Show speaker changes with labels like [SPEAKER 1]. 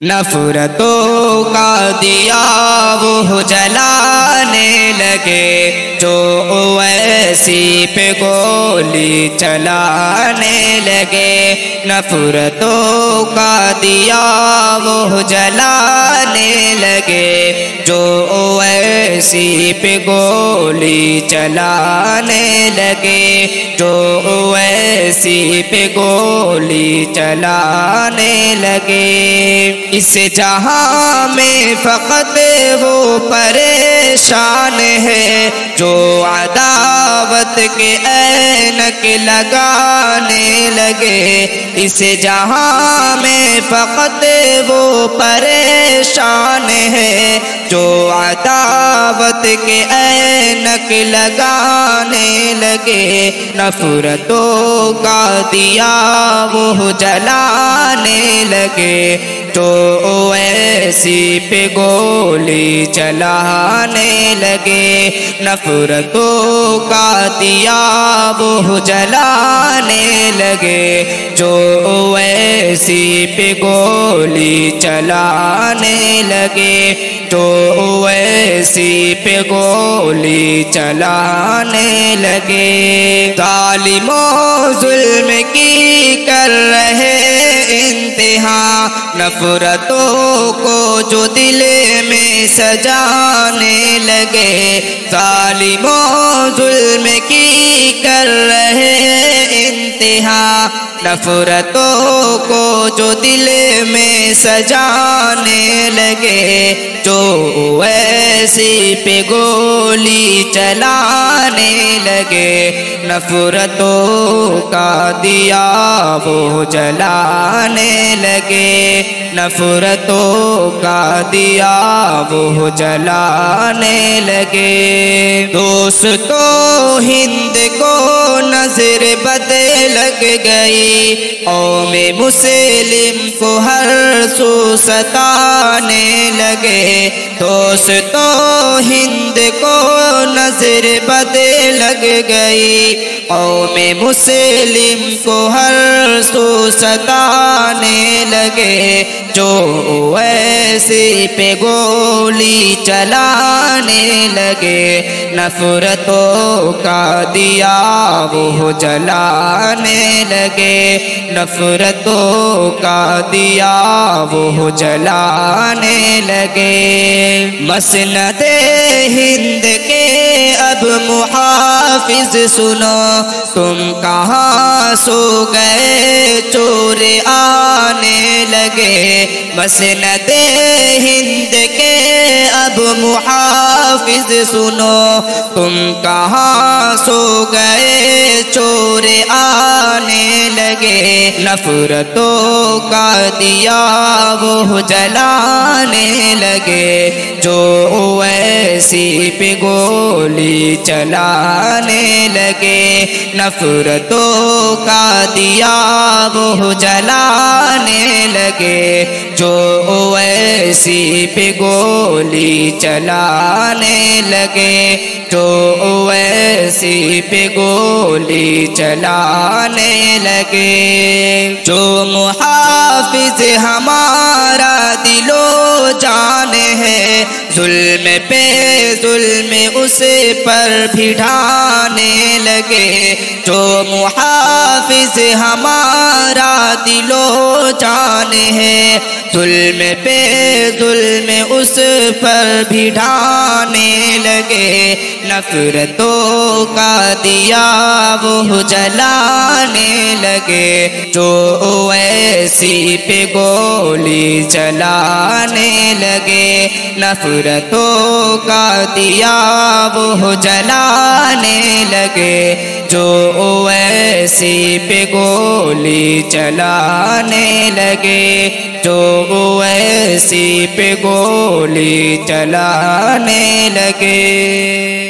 [SPEAKER 1] نفرتوں کا دیا وہ جلانے لگے جو اویسی پہ گولی چلانے لگے۔ نفرتوں کا دیا وہ جلانے لگے جو اویسی پہ گولی چلانے لگے، جو اویسی پہ گولی چلانے لگے۔ اس جہاں میں فقط وہ پریشان ہے جو عداوت کے اینک لگانے لگے۔ اس جہاں میں فقط وہ پریشان ہے جو عداوت کے اینک لگانے لگے۔ نفرتوں کا دیا وہ جلانے لگے جو اویسی پہ گولی چلانے لگے۔ نفرتوں کا دیا وہ جلانے لگے جو اویسی پہ گولی چلانے لگے، جو اویسی پہ گولی چلانے لگے۔ ظالموں ظلم کی کر رہے انتہا، نفرتوں کو جو دل میں سجانے لگے۔ ظالموں ظلم کی کر رہے انتہا، نفرتوں کو جو دل میں سجانے لگے، جو اویسی پہ گولی چلانے لگے۔ نفرتوں کا دیا وہ جلانے لگے، نفرتوں کا دیا وہ جلانے لگے۔ دوستو ہند کو نظر بد لگ گئی، قوم مسلم کو ہر سو ستانے لگے۔ دوستو ہند کو نظر بد لگ گئی، قوم مسلم کو ہر سو ستانے لگے، جو اویسی پہ گولی چلانے لگے۔ نفرتوں کا دیا وہ جلانے لگے، نفرتوں کا دیا وہ جلانے لگے۔ مسند ہند کے اب محافظ سنو، تم کہاں سو گئے چور آنے لگے۔ مسند ہند کے اب محافظ سنو، تم کہاں سو گئے چور آنے لگے۔ نفرتوں کا دیا وہ جلانے لگے، جو اویسی پہ گولی چلانے لگے۔ نفرتوں کا دیا وہ جلانے لگے، جو اویسی پہ گولی چلانے لگے، جو اویسی پہ گولی چلانے لگے۔ جو محافظ ہمارا دل و جان ہے، ظلم پہ ظلم اس پر بھی ڈھانے لگے۔ جو محافظ ہمارا دل و جان ہے، ظلم پہ ظلم اس پر بھی ڈھانے لگے۔ نفرتوں کا دیا وہ جلانے لگے، جو اویسی پہ گولی چلانے لگے۔ نفرتوں کا دیا وہ جلانے لگے، جو اویسی پہ گولی چلانے لگے، جو اویسی پہ گولی چلانے لگے۔